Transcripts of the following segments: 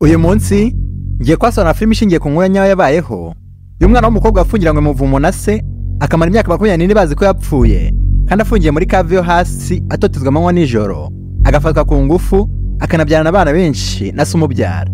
Uyu munsi ngiye kwasana film ishingiye ku nkuru nyayo yabayeho y'umwana w'umukobwa wafungiranywe mu buvumo na se akamara imyaka 24 bazi ko yapfuye kandi afungiye muri cave yo hasi atotezwa amanywa nijoro agafatwa ku ngufu akanabyarana abana benshi na se umubyara.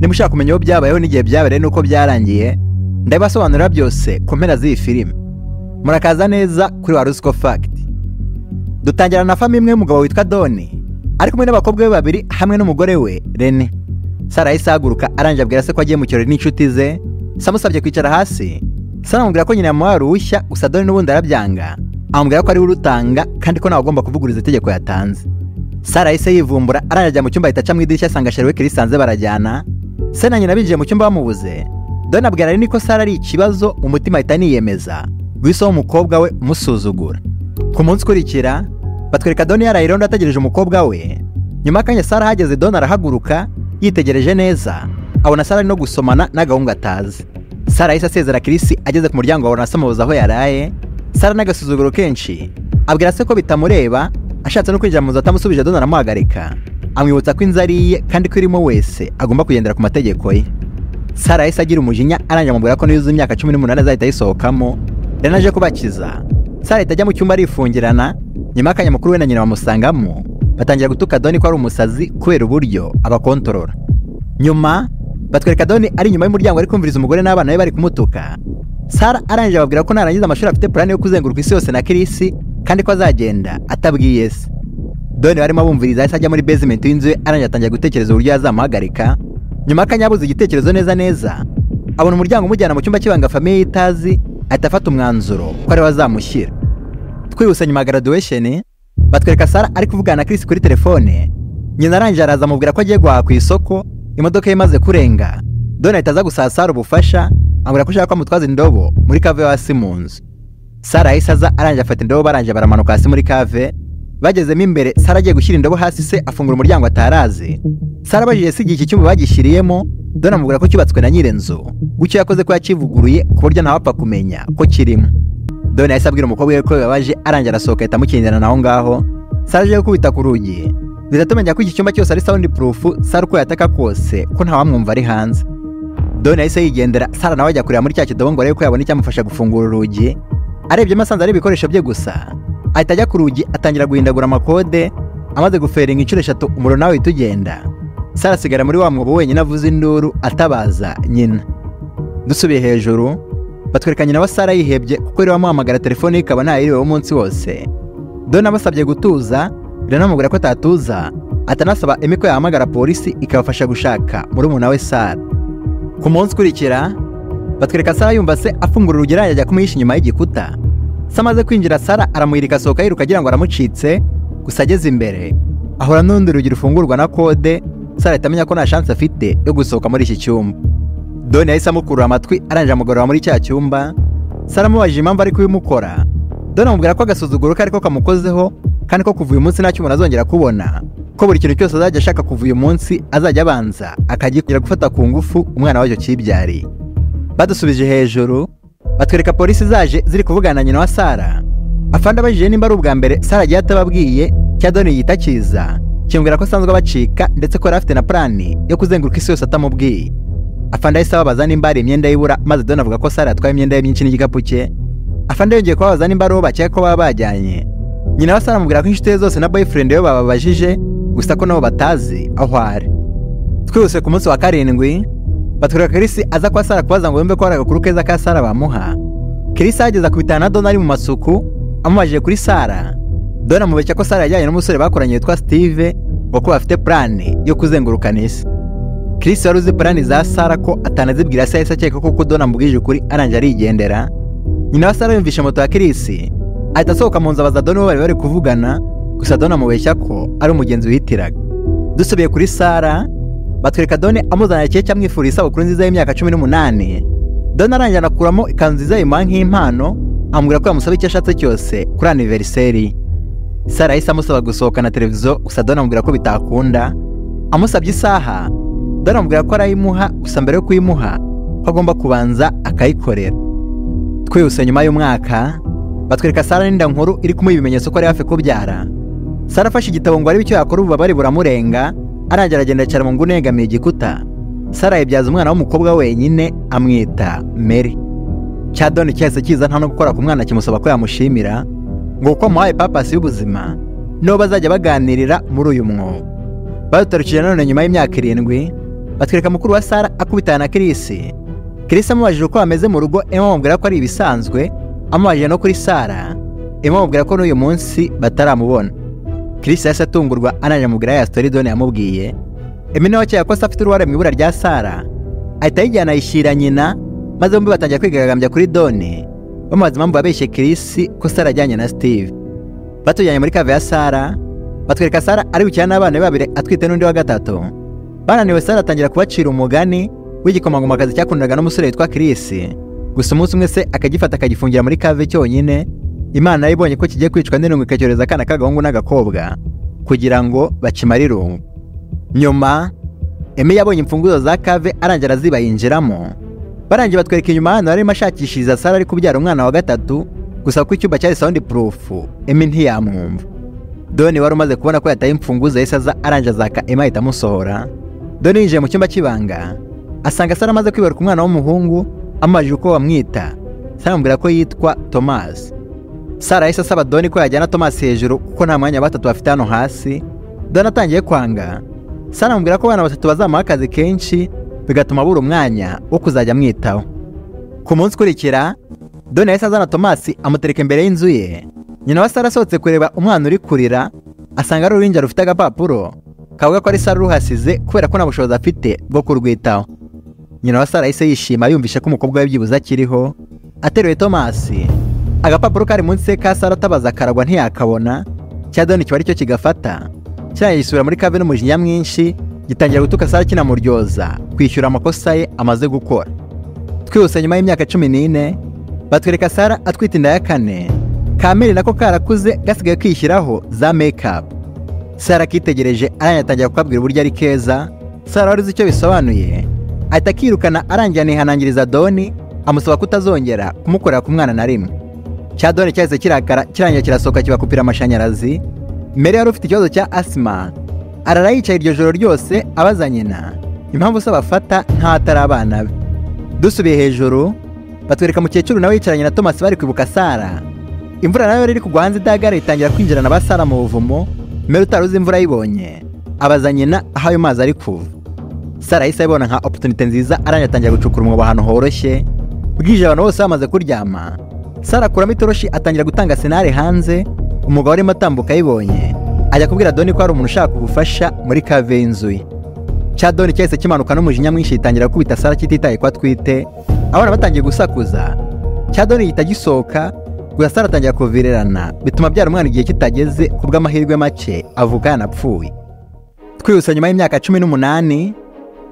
Nimushaka kumenya aho byabayeho n'igihe byabereye nuko byarangiye ndabasobanurira byose ku mpera z'iyi film. Murakaza neza kuri Warusco Fact. Dutangira na famille imwe y'umugabo witwa Doni ari kumwe n'abakobwa be babiri hamwe n'umugore we Rene. Sara isaguruka aranje abwira se ko agiye mu kirori n'inshuti ze. Samusabye kwicara hasi. Sara amubwira ko nyina yamuhaye uruhushya gusa Doni n'ubundi arabyanga. Amubwira ko ari urutanga kandi ko nawe agomba kuvuguriza itegeko yatanze. Sara yise yivumbura aranje ajya mu cyumba ahita aca mu idirishya asanga Sherwe Kirisanze barajyana. Se na nyina binjiye mu cyumba bamubuze. Doni abwira Rene ko Sara ari ikibazo umutima ahita niyemeza guhisaho umukobwa we umusuzugura. Ku munsi ukurikira batwereka Doni yarayirondo ategereje umukobwa we. Nyuma kanya Sara hageze Doni arahaguruka yitegereje neza abona Sara no gusomana n'agahungu atazi. Sara yise asezera Kirisi ageze ku muryango abona asamubuza aho yaraye. Sara n'agasuzuguro kenshi abwira se ko bitamureba ashatse no kwinjira mu nzu atamusubije Doni aramuhagarika amwibutsa ko inzariye kandi ko irimo wese agomba kugendera ku mategeko ye. Sara yise agira umujinya aranje amubwira ko niyuzuye imyaka 18 azahita yisohokamo Rene aje kubakiza. Sara itajya mu cyumba arifungirana nyuma akanya mukuru we na nyina bamusangamo batangira gutuka Doni ko ari umusazi kubera uburyo abakontorora. Nyuma batwereka Doni ari nyuma y'umuryango ari kumviriza umugore n'abana be bari kumutuka. Sara aranje ababwira ko narangiza amashuri afite plan yo kuzenguruka isi yose na Kirisi kandi ko azagenda atabwiye se. Doni barimo bumviriza yahise ajya muri basement y'inzu ye aranje atangira gutekereza uburyo yazamuhagarika. Nyuma akanyabuze igitekerezo neza abona umuryango umujyana mu cyumba cy'ibanga famille itazi ahita afata umwanzuro ko ari wazamushyira. Twihuse nyuma graduation batwereka Sara ari kuvugana na Kirisi kuri telefone. Nyina aranje araza amubwira ko agiye guhaha ku isoko imodoka imaze kurenga. Doni ahita aza gusaba Sara ubufasha amubwira ko ashaka ko amutwaza indobo muri cave yo hasi mu nzu. Sara yahise aza aranje afata indobo baranje baramanuka hasi muri cave. Bagezemo imbere Sara agiye gushyira indobo hasi se afungura umuryango atarazi. Sara abajije se iki cyumba bagishyiriyemo Doni amubwira ko cyubatswe na nyirenzu gucyo yakoze ko yakivuguruye ku buryo ntawapfa kumenya ko kirimo. Doni yahise abwira umukobwa we ko yabaje aranje arasohoka ahita amukindana naho ngaho. Sara aje gukubita ku rugi bizatumenya ko iki cyumba cyose ari sound proof. Sara uko yataka kose ko ntawamwumva ari hanze. Doni yahise yigendera. Sara nawe ajya kureba muri cya kidobo ngo arebe ko yabona icyamufasha gufungura urugi. Arebye masanze ari ibikoresho bye gusa ahita ajya ku rugi atangira guhindagura amakode. Amaze guferinga inshuro 3 umuro nawe itugenda. Sara asigara muri wa mwobo wenyine avuza induru atabaza nyina. Dusubiye hejuru batwereka nyina wa Sara yihebye kuko yari wamuhamagara telefone ikaba ntayiriwe umunsi wose. Doni abasabye gutuza Rene amubwira ko atatuza atanasaba Emi ko yahamagara polisi ikabafasha gushaka murumuna we Sara. Ku munsi ukurikira batwereka Sara yumva se afungura urugero ajya kumuhisha inyuma y'igikuta. Se amaze kwinjira Sara aramwirika asohoka yiruka agira ngo aramucitse gusa ageze imbere ahora n'undi rugi rufungurwa na kode. Sara ahita amenya ko nta chance afite yo gusohoka muri iki cyumba. Doni yahise amukurura amatwi aranje amugorora muri cya cyumba. Sara amubajije impamvu ari kubimukora. Doni amubwira ko agasuzuguro kari ko kamukozeho kandi ko kuva uyu munsi nta cyuma azongera kubona ko buri kintu cyose azajya ashaka kuva uyu munsi azajya abanza akagira gufata ku ngufu umwana wacyo kibyari. Badusubije hejuru batwereka polisi zaje ziri kuvugana na nyina wa Sara. Afande abajije nimba ari ubwa mbere Sara agiye atababwiye cya Doni yita kiza kimubwira ko asanzwe abacika ndetse ko yari afite na plani yo kuzenguruka isi yose atamubwiye. Afande yahise ababaza nimba ari imyenda y'ibura maze Doni avuga ko Sara yatwaye imyenda ye myinshi n'igikapu cye. Afande yongeye kubabaza nimba ari uwo bakeka ko baba bajyanye. Nyina wa Sara amubwira ko inshuti zose na boyfriend we bababajije gusa ko nabo batazi aho ari. Twihuse ku munsi wa 7 batwereka Kirisi aza kwa Sara kubaza ngo yumve ko ari agakuru keza ka Sara bamuha. Kirisi ageza kubitana na Doni ari mu masuku amubajije kuri Sara. Doni amubeshya ko Sara yajyanye n'umusore bakoranye yitwa Steve ngo ko bafite plan yo kuzengurukana isi. Kirisi wari uzi plan za Sara ko atanazibwira se yahise akeka ko Doni amubwije ukuri aranje arigendera. Nyina wa Sara yumvishe moto ya Kirisi ahita asohoka mu nzu abaza Doni bo bari kuvugana gusa Doni amubeshya ko ari umugenzi wihitiraga. Dusubiye kuri Sara batwereka Doni amuzanira ikihe cyamwifuriza isabukuru nziza y'imyaka 18. Doni aranje anakuramo ikanzu nziza yimuha nk'impano amubwira ko yamusaba icyo ashatse cyose kuri anniversary. Sara yahise amusaba gusohoka na televiziyo gusa Doni amubwira ko bitakunda. Amusabye isaha Doni amubwira ko arayimuha gusa mbere yo kuyimuha ko agomba kubanza akayikorera. Twihuse nyuma y'umwaka batwereka Sara n'inda nkuru iri kumuha ibimenyetso ko ari hafi kubyara. Sara afashe igitabo ngo arebe icyo yakora ububabare buramurenga arangera agenda cyane mu ngune yegamiye igikuta. Sara yibyaza umwana w'umukobwa wenyine amwita Mary. Cya Doni cyahise kiza nta no gukora ku mwana kimusaba ko yamushimira ngo uko muhaye papasi y'ubuzima nibo bazajya baganirira muri uyu mwuga. Badutarukije none nyuma y'imyaka 7 batwereka mukuru wa Sara akubitana na Chris. Chris amubajije uko ameze mu rugo, Emma amubwira ko ari ibisanzwe, amubajije no kuri Sara, Emma amubwira ko n'uyu munsi bataramubona. Chris yahise atungurwa anaje amubwira ya story Doni yamubwiye. Emma nawe cyaya ko afite uruhare mu ibura rya Sara, ahita yijyana ayishyira nyina, maze bombi batangira kwigaragambya kuri Doni bamubaza impamvu yabeshye Chris ko Sara ajyanye na Steve. Batujyanye muri kave ya Sara, batwereka Sara ari gukina n'abana babiri atwite n'undi wa gatatu. Bananiwe Sara atangira kubacira umugani w'igikomangomakazi cyakundaga n'umusore witwa Chris. Gusa umunsi umwe se akagifata akagifungira muri kave cyonyine. Imana yibonye ko kigiye kwicwa n'irungu ikacyoreza akana k'agahungu n'agakobwa kugira ngo bakimare irungu. Nyuma Emma yabonye imfunguzo za kave arangira azibayinjiramo. Barangiye batwereka inyuma hano arimo ashakishiriza Sara ari kubyara umwana wa gatatu, gusa ko icyumba cyari sound proof Emma ntiyamwumva. Doni wari umaze kubona ko yataye imfunguzo yahise aza aranja zaka Emma ahita amusohora. Doni yinjiye mu cyumba cy'ibanga asanga Sara amaze kwibaruka umwana w'umuhungu, amajije uko bamwita. Sara amubwira ko yitwa Thomas. Sara yahise asaba Doni ko yajyana Thomas hejuru kuko nta mwanya batatu bafite hano hasi. Doni atangiye kwanga. Sara amubwira ko abana batatu bazamuha akazi kenshi bigatuma abura umwanya wo kuzajya amwitaho. Ku munsi ukurikira Doni yahise azana Thomas amutereka imbere y'inzu ye. Nyina wa Sara asohotse kureba umwana uri kurira asanga ari uruhinja rufite agapapuro kavuga ko ari Sara ruhasize kubera ko nta bushobozi afite bwo kurwitaho. Nyina wa Sara yahise yishima yumvishe ko umukobwa we byibuze akiriho, ateruye Thomas. Agapapuro kari munsi ka Sara atabaza karagwa ntiyakabona. Cya Doni kiba aricyo kigafata cyane gisubira muri kave n'umujinya mwinshi, gitangira gutuka Sara kinamuryoza kwishyura amakosa ye amaze gukora. Twihuse nyuma y'imyaka 14 batwereka Sara atwite inda ya 4. Kamere nako karakuze gasigaye kwishyiraho za makeup. Sara kitegereje aranyatangira kukabwira uburyo ari keza. Sara wari uzi icyo bisobanuye, ahita akirukana arangira nihanangiriza Doni amusaba kutazongera kumukorera ku mwana na rimwe. Cya Doni cyahise kirakara kirangira kirasohoka kibakupira amashanyarazi. Mary yari ufite ikibazo cya asima, arara yicaye iryo joro ryose abaza nyina impamvu se bafata ntatari abana be. Dusubiye hejuru batwereka mukecuru nawe yicaranye na Thomas bari kwibuka Sara. Imvura nayo iri kugwa hanze idagara itangira kwinjirana ba Sara mu buvumo. Mary utaruzi imvura yibonye abaza nyina aho ayo mazi ari kuva. Sara yahise abona nka opportunity nziza aranyatangira gucukura umwobo ahantu horoshye. Bwije abantu bose bamaze kuryama, Sara akuramo itoroshi atangira gutanga senare hanze. Umugabo arimo atambuka yibonye ajya kubwira Doni ko hari umuntu ushaka ubufasha muri kave y'inzu ye. Cya Doni cyahise kimanuka n'umujinya mwinshi itangira kubita Sara kititaye ko atwite. Abana batangiye gusakuza. Cya Doni yita gisohoka, gusa Sara atangira kuvirerana bituma byara umwana igihe kitageze kubw'amahirwe make avuga yanapfuye. Twihuse nyuma y'imyaka 18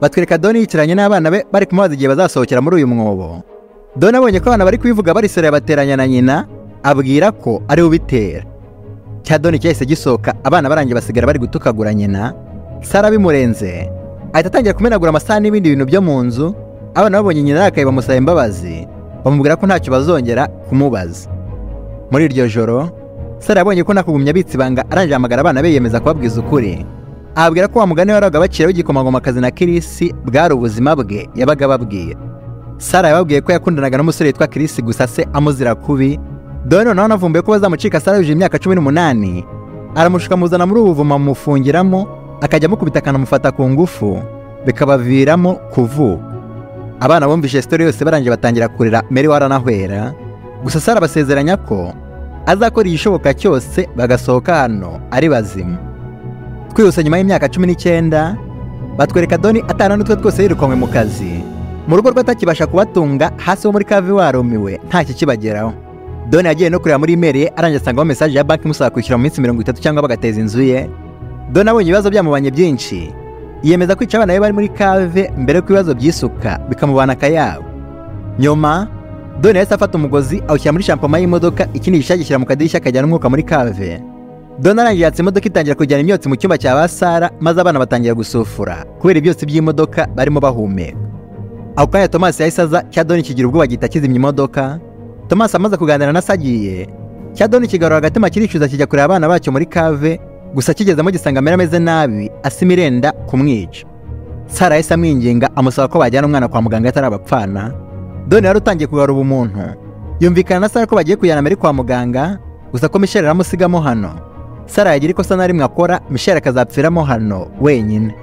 batwereka Doni yicaranye n'abana be bari kumubaza igihe bazasohokera muri uyu mwobo. Doni abonye ko abana bari kwivuga bariserera bateranya na nyina, abwira ko ari ubitera. Cya Doni cyahise gisohoka abana barangiye basigara bari gutukagura nyina. Sara bimurenze ahita atangira kumenagura amasahani n'ibindi bintu byo mu nzu. Abana babonye nyina arakaye bamusaba imbabazi, bamubwira ko ntacyo bazongera kumubaza. Muri iryo joro Sara yabonye ko nakugumya abitsi banga arangije amagara abana be yemeza kubabwiza ukuri. Ababwira ko wa mugani waraga bacira w'igikomangomakazi na Chris bwari ubuzima bwe yabaga babwira. Sara yababwiye ko yakundanaga n'umusore witwa Chris gusa se amuzira kubi. Doni nawe anavumbuye ko bazamucika Sara yuje imyaka 18, aramushuka muzana muri ubuvuma mufungiramo akajya mukubita akanamufata ku ngufu bikabaviramo kuvuka. Abana bumvise story yose barangiye batangira kurira Mary waranahwera. Gusa Sara basezeranya ko azakora igishoboka cyose bagasohoka hano ari bazima. Twihuse nyuma y'imyaka 19 batwereka Doni atana n'utwe twose yirukanwe mu kazi. Mu rugo rwatakibasha kubatunga hasi wo muri kave warumiwe nta kikibageraho. Doni yagiye no kureba muri email ye arangiye asanga message ya banki musaba kwishyura mu minsi 30 cyangwa bagateza inzu ye. Doni abonye ibibazo byamubanye byinshi, yiyemeza kwica abana be bari muri kave mbere ko ibibazo byisuka bikamubana akayabo. Nyuma Doni yahise afata umugozi awushyira muri shampoma y'imodoka, ikindi gishagishyira mu kadirishya akajyana umwuka muri kave. Doni arangiye yatse imodoka itangira kujyana imyotsi mu cyumba cya ba Sara, maze abana batangira gusufura kubera ibyotsi by'imodoka barimo bahumeka. Aho kanya Thomas yahise aza, cya Doni kigira ubwoba gihita kizimya imodoka. Thomas amaze kuganira na Sagiye, cya Doni kigarura agatima kiricuza kijya kureba abana bacyo muri kave, gusa kigezemo gisanga Mary ameze nabi asimirenda kumwica. Sara yahise amwinginga amusaba ko bajyana umwana kwa muganga atarabapfana. Doni yari utangiye kugarura ubumuntu, yumvikana na Sara ko bagiye kujyana Mary kwa muganga, gusa ko Michelle aramusigamo hano. Sara yagira ikosa na rimwe akora, Michelle akazapfiramo hano wenyine.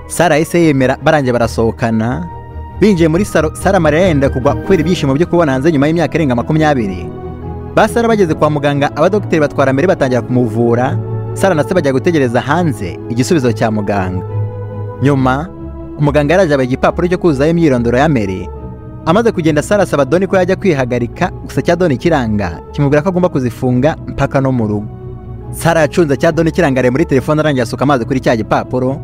Sara yahise yemera, barangiye barasohokana. Binjiye muri salo, Sara amarira yenda kugwa kubera ibyishimo byo kubona hanze nyuma y'imyaka irenga 20. Sara bageze kwa muganga, abadokiteri batwara Mary batangira kumuvura. Sara na se bajya gutegereza hanze igisubizo cya muganga. Nyuma umuganga yaraje abaha igipapuro cyo kuzuzaho imyirondoro ya Mary. Amaze kugenda, Sara asaba Doni ko yajya kwihagarika, gusa cya Doni kiranga kimubwira ko agomba kuzifunga mpaka no mu rugo. Sara yacunze cya Doni kirangariye muri telefone, arangiye asuka amazi kuri cya gipapuro.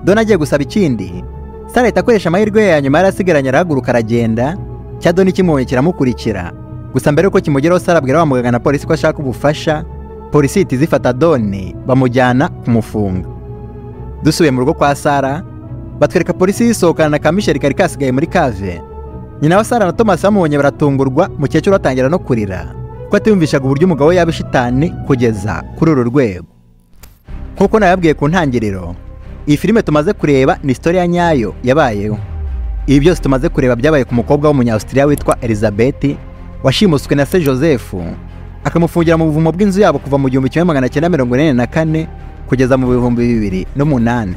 Doni agiye gusaba ikindi, Sara ahita akoresha amahirwe ye ya nyuma yari asigaranye, arahaguruka aragenda. Cya Doni kimubonye kiramukurikira, gusa mbere yuko kimugeraho Sara abwira wa muganga na polisi ko ashaka ubufasha. Polisi ihita izifata Doni bamujyana kumufunga. Dusubiye mu rugo kwa Sara, batwereka polisi yisohokana na ka Michelle kari kasigaye muri cave. Nyina wa Sara na Thomas bamubonye baratungurwa, mukecuru atangira no kurira ko atiyumvishaga uburyo umugabo we yaba shitani kugeza kuri uru rwego. Nkuko nababwiye ku ntangiriro, iyi filime tumaze kureba ni historia nyayo yabayeho. Ibi byose tumaze kureba byabaye ku mukobwa w'umunya-Australia witwa Elizabeth, washimuswe na se Joseph akamufungira mu buvumo bw'inzu yabo kuva mu 1944 kugeza mu 2008.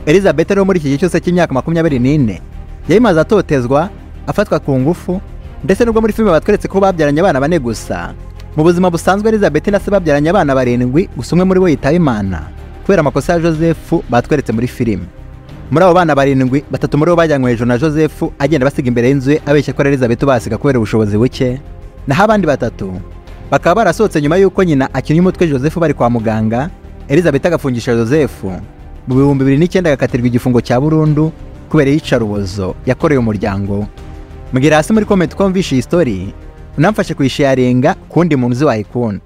Elizabeth rero muri iki gihe cyose cy'imyaka 24 yayimaze atotezwa, afatwa ku ngufu, ndetse nubwo muri filime batweretse ko babyaranye abana 4 gusa. Mu buzima busanzwe Elizabeth na se babyaranye abana 7, gusa umwe muri bo yitaba Imana kubera amakosa ya Joseph batweretse muri filime. Muri abo bana 7, 3 muri bo bajyanywe hejuru na Joseph agenda basiga imbere y'inzu ye abeshya ko Elizabeth basiga kubera ubushobozi buke, naho abandi 3 bakaba barasohotse nyuma y'uko nyina akinnye umutwe Joseph bari kwa muganga. Elizabeth agafungisha Joseph mu 2009 agakatirwa igifungo cya burundu kubera iyicarubozo yakoreye umuryango. Mbwira hasi muri comment ko mvishe iyi story, unamfashe kuyisharinga kundi muntu uzi wayikunda.